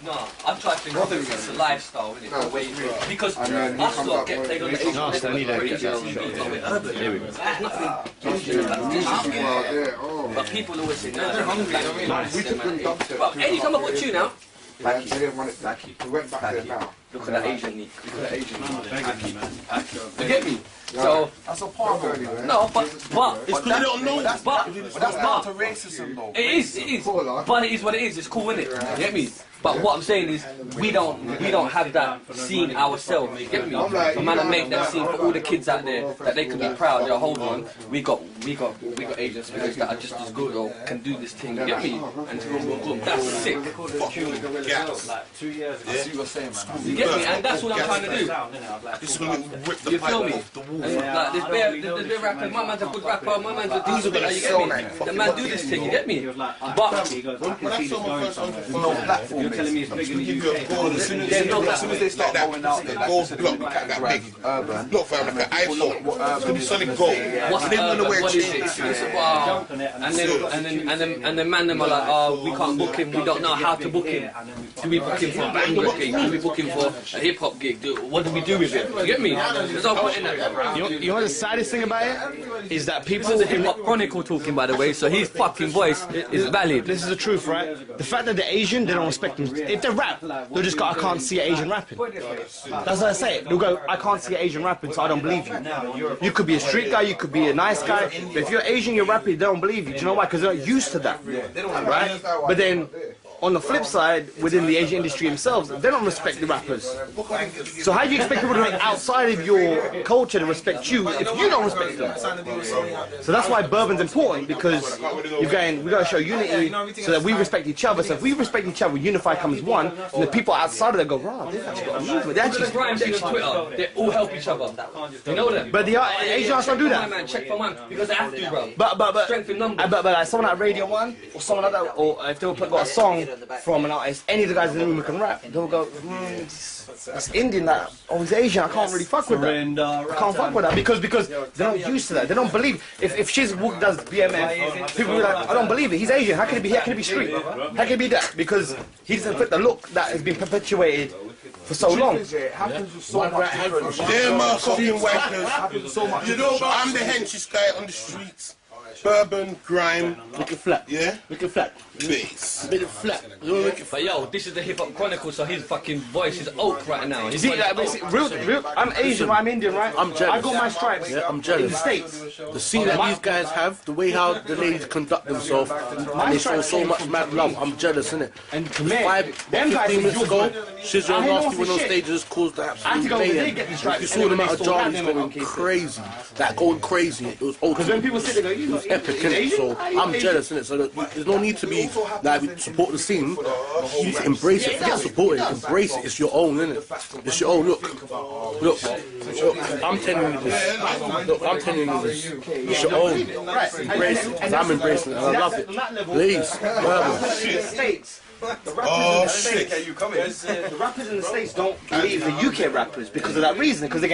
No, I'm trying to think of it's a lifestyle, isn't it? No, because us lot get played on the radio. Here we go. But people always say, no, they're hungry. But anytime I put you now. They didn't want it back. We went back there now. Look at that Asian leak. Look at that Asian leak. You get me? So that's a part of it. No, but it's because they don't know. But that's down to racism, though. It is. But it is what it is. It's cool, isn't it? You get me? But what I'm saying is, we don't have that scene ourselves. You get me? A man to make that scene for all the kids out there that they can be proud. Yo, hold on, we got Asian speakers that are just as good or can do this thing. You get me? And boom, that's sick. Like 2 years ago. I see what you're saying, man. You get me? And that's what I'm trying to do. This is gonna rip the pipe off the wall. Like there's bare rappers. My man's a good rapper. My man's a decent rapper. You get me? The man do this thing. You get me? But when I saw my first one, there's no platform. telling me it's big in the UK. As soon as they start going out there, gold block like that big. Urban. Look for like an iPhone. It's gonna be solid gold. What's Urban? What is it? And then man them are like, oh, we can't book him. We don't know how to book him. Do we book him for a banger gig? Do we book him for a hip hop gig? What do we do with him? You get me? There's no point in that. You know the saddest thing about it is that people. This is the Hip Hop Chronicle talking, by the way. So his fucking voice is valid. This is the truth, right? The fact that they're Asian, they don't respect them. If they rap, they'll just go, I can't see an Asian rapping. That's what I say. They'll go, I can't see an Asian rapping, so I don't believe you. You could be a street guy, you could be a nice guy, but if you're Asian, you're rapping, they don't believe you. Do you know why? Because they're not used to that, right? But then, on the flip side, within the Asian industry themselves, they don't respect the rappers. So how do you expect people outside of your culture to respect you if you don't respect them? So that's why Burban's important, because you're going, we got to show unity so that we respect each other. So if we respect each other, unify comes one, and the people outside of it go, wow, they've actually got a movement. They actually Grimes on Twitter, they all help each other. You know that? But the Asians don't do that. Man, check for man, because they have to, bro. But strength in numbers. But like someone at Radio 1 or someone like that, or if they got a song from an artist, any of the guys in the room who can rap, they'll go, that's Indian, that, oh, he's Asian, I can't really fuck with that. I can't fuck with that because they're not used to that. They don't believe. If Shiz does BMF, people will be like, I don't believe it. He's Asian. How can it be? How can it be street? How can it be that? Because he doesn't fit the look that has been perpetuated for so long. It happens with so much. They're my fucking wankers. You know, I'm the henchest guy on the streets. Burban, grime. Make it flat. Yeah? Make it flat. Bass. Make it flat. But yo, this is the Hip Hop Chronicle, so his fucking voice is oak right now. You see, like, real, I'm Asian, I'm Indian, right? I'm jealous. I got my stripes. Yeah, I'm jealous. In the States. The scene that these guys have, the way how the ladies conduct themselves, and they show so much mad love. I'm jealous, innit? And to me, them 15 minutes ago, Shizzer and Narstie went on shit. stages caused the I had to absolute go over there, mayhem. get these stripes, You and saw then them they out of stole Jarvis that, going then crazy. That going crazy. It was ultimate. Because when people sit there, go, you Epic, innit? So I'm jealous, innit? So there's no need to be like we support the scene. You need to embrace it. Forget support it. Embrace it. It's your own, innit? It's your own. Look. I'm telling you this. Look, I'm telling you this. It's your own. Embrace it. 'Cause I'm embracing it and I love it. Please. Oh shit! The rappers in the States don't believe the UK rappers because of that reason, because it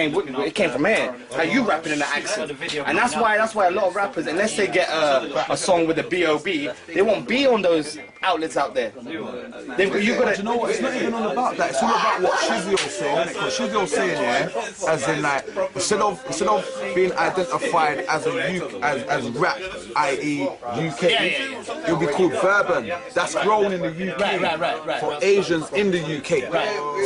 came from here. How you rapping in the accent, and that's why a lot of rappers, unless they get a song with a B.O.B., they won't be on those outlets out there. You gotta, You know what? It's not even all about that. It's all about what Shizio's saying. Because Shizio's saying, yeah, as in like instead of being identified as as rap, i.e. UK, it'll be called Burban. That's grown in the UK. Right. For Asians in the UK.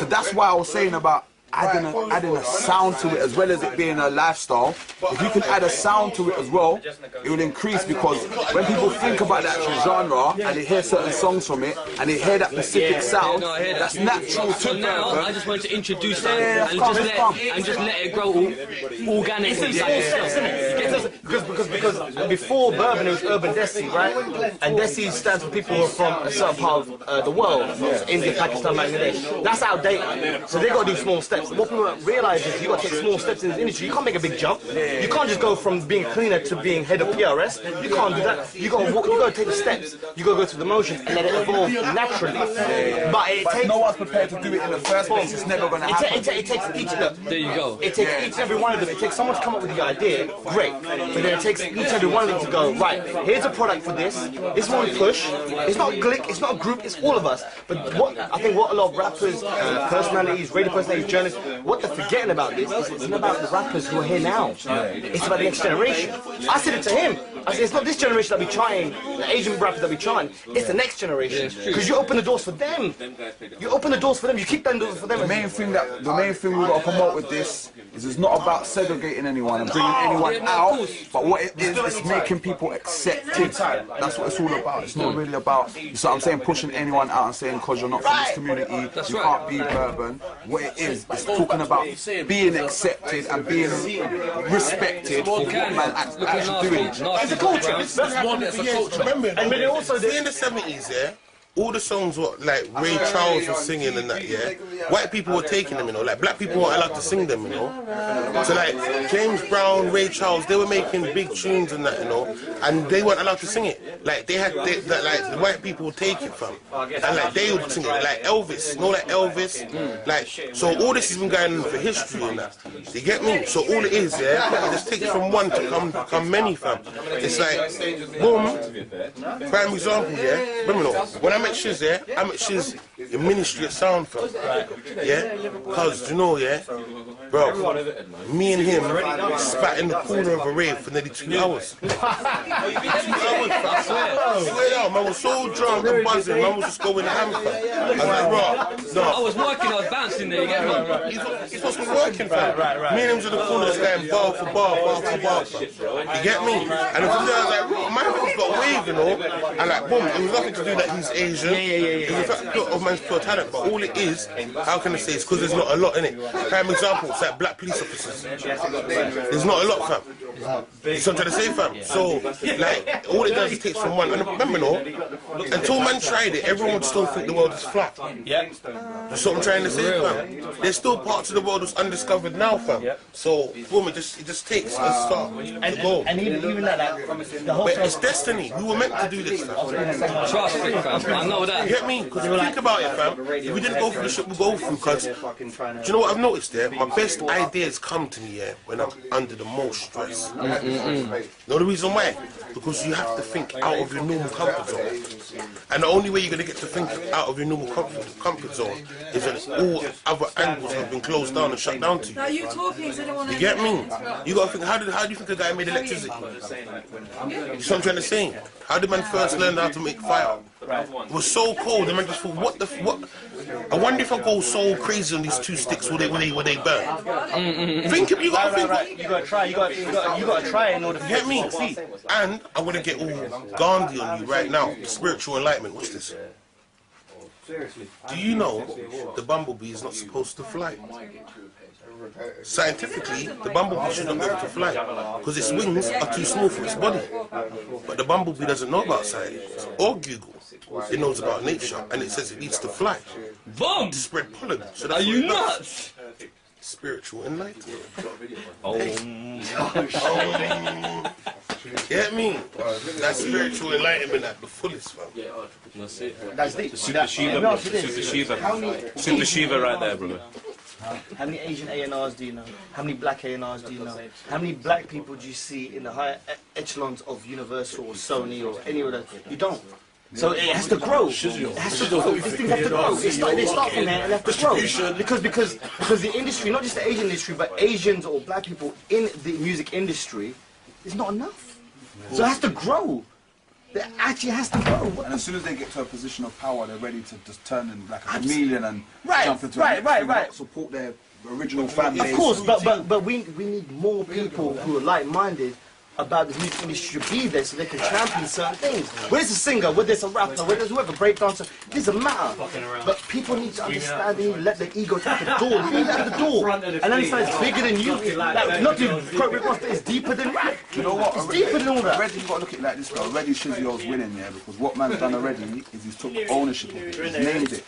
So that's why I was saying about adding a sound to it as well as it being a lifestyle. If you can add a sound to it as well, it will increase, because when people think about that genre and they hear certain songs from it and they hear that specific sound, that's natural to them. Now, I just wanted to introduce that and just let it grow organically. Because before Burban it was Urban Desi, right? And Desi stands for people who are from a certain part of the world, India, Pakistan, Bangladesh. That's outdated. So they got to do small steps. What people don't realise is you got to take small steps in this industry. You can't make a big jump. You can't just go from being cleaner to being head of PRS. You can't do that. You got to take the steps. You got to go through the motions and let it evolve naturally. But it takes. No one's prepared to do it in the first place. It's never going to happen. It takes each. Look, there you go. It takes each and every one of them. It takes someone to come up with the idea. Great. But then it takes each and every one of them to go, right, here's a product for this, it's one push, it's not a clique, it's not a group, it's all of us. But what I think what a lot of rappers, personalities, radio personalities, journalists, what they're forgetting about this is it's not about the rappers who are here now. It's about the next generation. I said it to him. I said, it's not this generation that be trying, the Asian rappers that be trying, it's the next generation. Because you open the doors for them. You open the doors for them, you keep them doors for them. The main thing we've got to promote with this is it's not about segregating anyone and bringing anyone out, but what it is, it's making people accepted. That's what it's all about. It's not really about, so I'm saying, pushing anyone out and saying because you're not from this community, you can't be Burban. What it is, it's talking about being accepted and being respected for what man actually doing. As a culture, this is one of the years. Remember, and also in the 70s, yeah, all the songs what like Ray Charles was singing and that, yeah, white people were taking them, you know, like black people weren't allowed to sing them, you know. So like James Brown, Ray Charles, they were making big tunes and that, you know, and they weren't allowed to sing it. Like like the white people would take it from, and like they would sing it, like Elvis, you know, like Elvis, like. So all this has been going on for history and that. You get me? So all it is, yeah, it just takes from one to come many, fam. It's like, boom, prime example, yeah. Remember, when I met Shiz, yeah, I met Shiz in Ministry of Sound, fam. Yeah, because you know, yeah, bro, me and him spat in the corner of a rave for nearly 2 hours. 2 hours, I swear, man was so drunk and buzzing, man was just going ham, fam. I was like, bro, no. I was working, I was bouncing there, you get me? He's supposed to be working, fam. Me and him was in the corner just going bar for bar, fam. You get me? And I was like, bro, my man's got a wave, you know, and like, boom, it was nothing to do that he's Asian. It was a fact of man's pure talent, but all it is, how can I say, it's because there's not a lot in it. Prime example, it's like black police officers. There's not a lot, fam. That's what I'm trying to say, fam. So, like, all it does is take from one. And remember, no, until man tried it, everyone would still think the world is flat. That's what I'm trying to say, fam. There's still parts of the world that's undiscovered now, fam. So, boom, it just takes a start to go. And even that, the whole but it's destiny. We were meant to do this, fam. Trust it, fam. I know that. You get me? Because think about it, fam. If we didn't go through the shit we go through, because do you know what I've noticed there? My best ideas come to me, yeah, when I'm under the most stress. Know the reason why? Because you have to think out of your normal comfort zone. And the only way you're going to get to think out of your normal comfort zone is when all other angles have been closed down and shut down to you. Now you talking, so I don't want to. You get me? You got to think, how do you think a guy made electricity? You know what I'm trying to say? How did man first learn how to make fire? It was so cold, and man just thought, what? I wonder if I go so crazy on these two sticks, will they burn? Think, you gotta think. You gotta try. You gotta try in order to get me. See, and I want to get all Gandhi on you right now. Spiritual enlightenment. Watch this. Do you know the bumblebee is not supposed to fly? Scientifically, the bumblebee should not be able to fly because its wings are too small for its body. But the bumblebee doesn't know about science or Google. It knows about nature, and it says it needs to fly. Boom! To spread pollen. So Are you nuts? Spiritual enlightenment. Get me? That's spiritual enlightenment at the fullest, fam. That's it. That's deep. Super Shiva right there, brother. How many Asian A&Rs do you know? How many black A&Rs do you know? How many black people do you see in the higher echelons of Universal or Sony or any of that? You don't. So it has to grow. It has to grow. These things have to grow. They start from there and they have to grow. Because the industry, not just the Asian industry, but Asians or black people in the music industry, is not enough. So it has to grow. It actually has to grow. And as soon as they get to a position of power, they're ready to just turn in like a chameleon and jump into right. support their original fan base. Of course, but we need more people who are like-minded about the music industry to be there so they can champion certain things. Whether it's a singer, whether it's a rapper, whether it's whoever, breakdancer, it doesn't matter. But people need to understand, they need to let their ego take the door. You need to let the door. And understand it's bigger than you. Like, not to quote Rick Ross, but it's deeper than rap. You know what? It's deeper than all that. Already you've got to look at it like this, bro. Already Shizio's winning, yeah, because what man's done already is he's took ownership of it. He's named it.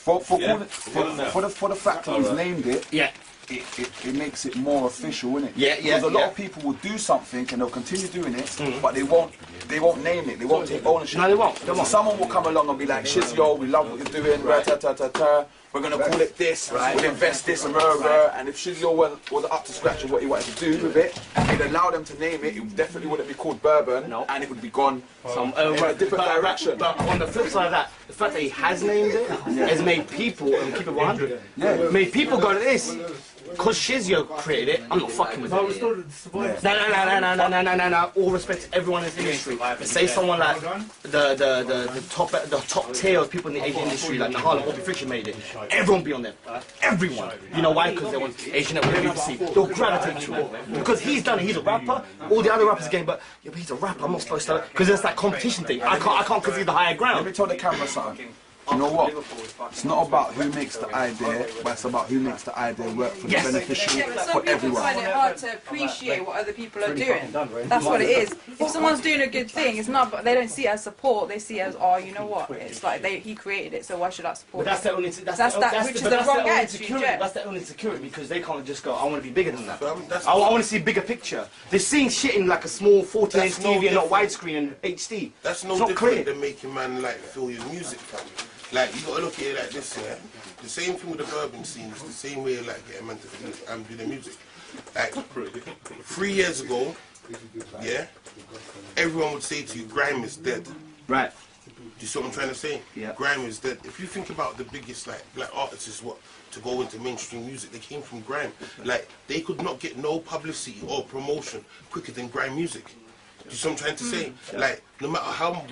For the fact that he's named it, it makes it more official, innit? Because a lot of people will do something and they'll continue doing it, but they won't name it, they won't take ownership. No, they won't. So someone will come along and be like, Shizio, we love what you're doing, but we're gonna call it this, we'll invest this and blah. And if Shizio was up to scratch of what he wanted to do with it, he'd allow them to name it. It definitely wouldn't be called Burban, and it would be gone in a different direction. But on the flip side of that, the fact that he has named it has made people, and keep it 100, made people go to this. Because Shizio created it, I'm not fucking with it. No. All respect to everyone in this industry. But say someone like the top tier of people in the Asian industry, like Nahal and Bobby Friction made it. Everyone be on them. Everyone. You know why? Because they want Asian people. They'll gravitate to it. Because he's done it. He's a rapper. All the other rappers again, but yeah, but he's a rapper. I'm not supposed to. Because there's that competition thing. I can't concede the higher ground. Let me tell the camera something. You know what? It's not about who makes the idea, but it's about who makes the idea work for the beneficial for everyone. Find it hard to appreciate what other people are doing. That's what it is. If someone's doing a good thing, it's not. They don't see it as support. They see it as, oh, you know what? It's like he created it, so why should I support? But that's it? the only. Which is the wrong attitude. That's the only insecurity because they can't just go. I want to be bigger than that. I want to see a bigger picture. They're seeing shit in like a small 14-inch TV and not widescreen and HD. That's no different than making man like feel your music, fam. Like, you gotta look at it like this, yeah? The same thing with the Burban scene, it's the same way like getting man to do the music. Like, 3 years ago, yeah, everyone would say to you, grime is dead. Right. Do you see what I'm trying to say? Yeah. Grime is dead. If you think about the biggest like black artists to go into mainstream music, they came from grime. Like, they could not get no publicity or promotion quicker than grime music. You see what I'm trying to say? Like, no matter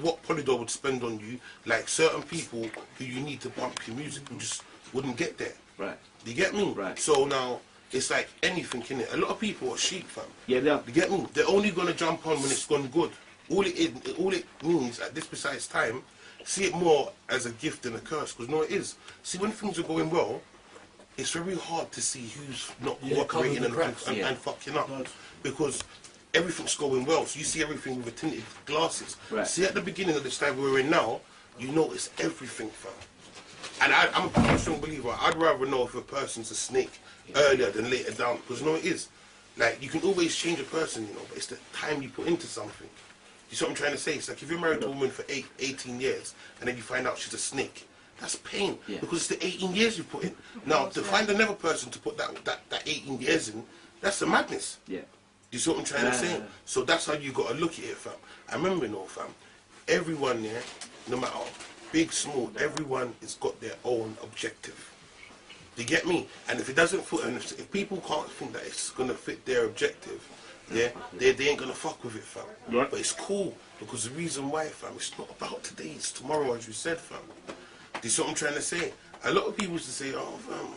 what Polydor would spend on you, like certain people who you need to pump your music just wouldn't get there. Right. Do you get me? Right. So now it's like anything in it. A lot of people are sheep, fam. Yeah, they are. You get me? They're only gonna jump on when it's gone good. All it means at this precise time, see it more as a gift than a curse. Because no, it is. See, when things are going well, it's very hard to see who's not cooperating and fucking up. Because everything's going well, so you see everything with tinted glasses. Right. See, at the beginning of this time we're in now, you notice everything, fam. And I'm a strong believer. I'd rather know if a person's a snake earlier than later down, because you know it is. Like, you can always change a person, you know, but it's the time you put into something. You see what I'm trying to say? It's like if you're married to a woman for 18 years and then you find out she's a snake, that's pain, because it's the 18 years you put in. Now, to find another person to put that 18 years in, that's the madness. Yeah. You see what I'm trying to say? So that's how you got to look at it, fam. I remember, fam, everyone there, no matter big, small, everyone has got their own objective. Do you get me? And if it doesn't fit, and if people can't think that it's going to fit their objective, they ain't going to fuck with it, fam. Right. But it's cool, because the reason why, fam, it's not about today, it's tomorrow, as you said, fam. Do you see what I'm trying to say? A lot of people used to say, oh, fam,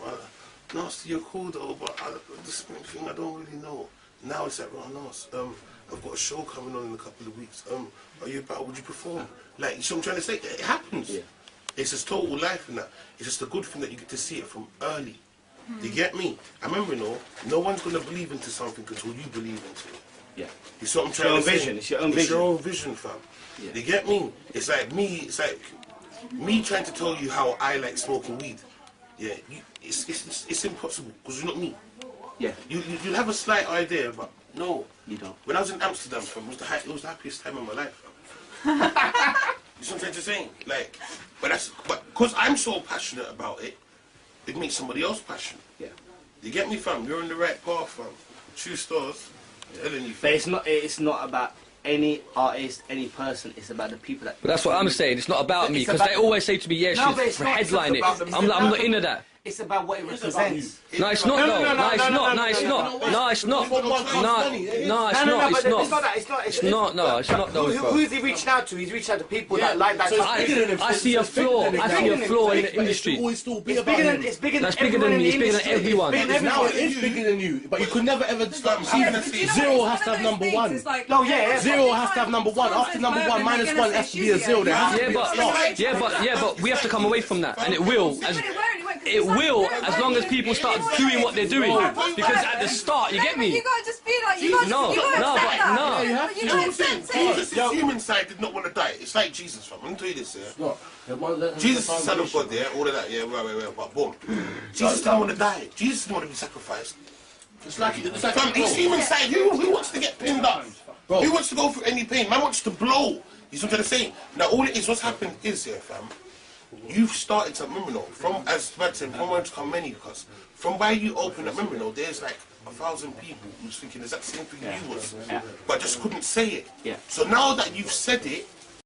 Narstie, you're cool though, but this thing I don't really know. Now it's like, oh, Nars, I've got a show coming on in a couple of weeks. Are you about? Would you perform? Like, you see what I'm trying to say? It happens. Yeah. It's just total life and that. It's just a good thing that you get to see it from early. Do you get me? I remember, no one's gonna believe into something until you believe into it. Yeah. You see what I'm trying to say? Vision. It's your own vision. It's your own vision, fam. Yeah. Do you get me? It's like me trying to tell you how I like smoking weed. Yeah. It's impossible because you're not me. Yeah. You'll have a slight idea, but no. You don't. When I was in Amsterdam, fam, it was the happiest time of my life, fam. You see what I'm trying to say? Like, but because I'm so passionate about it, it makes somebody else passionate. Yeah. You get me, fam? You're on the right path, fam. True stars. Telling you, fam. But it's not about any artist, any person. It's about the people that. But that's what I'm saying. It's not about me, because they always say to me, yeah, she's headline it. I'm not into that. It's about what it represents. No, it's not though. No, it's not. No, it's not. No, it's not. No, it's not. It's not. It's not. No, it's not those. Who's he reaching out to? He's reaching out to people that like that. I see a flaw. I see a flaw in the industry. It's bigger than That's bigger than me. It's bigger than everyone. Now it is bigger than you, but you could never ever start. Zero has to have number one. No, yeah. Zero has to have number one. After number one, minus one has to be a zero. But we have to come away from that, and it will. It will, as long as people start doing what they're doing. Because at the start, you get me? You gotta just be like, you gotta Jesus' human side did not want to die. It's like Jesus, fam. I'm gonna tell you this, yeah. Jesus is the Son of God, yeah, all of that, yeah, right, but boom. Jesus didn't want to die. Jesus didn't want to be sacrificed. It's like fam, his human side, who wants to get pinned up? Who wants to go through any pain? Man wants to blow. You see what I'm trying to say? Now, all it is, what's happened is here, fam. you've started to remember, no, from as Brad said, from when to come many, because from where you open up, remember, no, there's like 1,000 people who's thinking the exact same thing you was, but just couldn't say it. Yeah. So now that you've said it,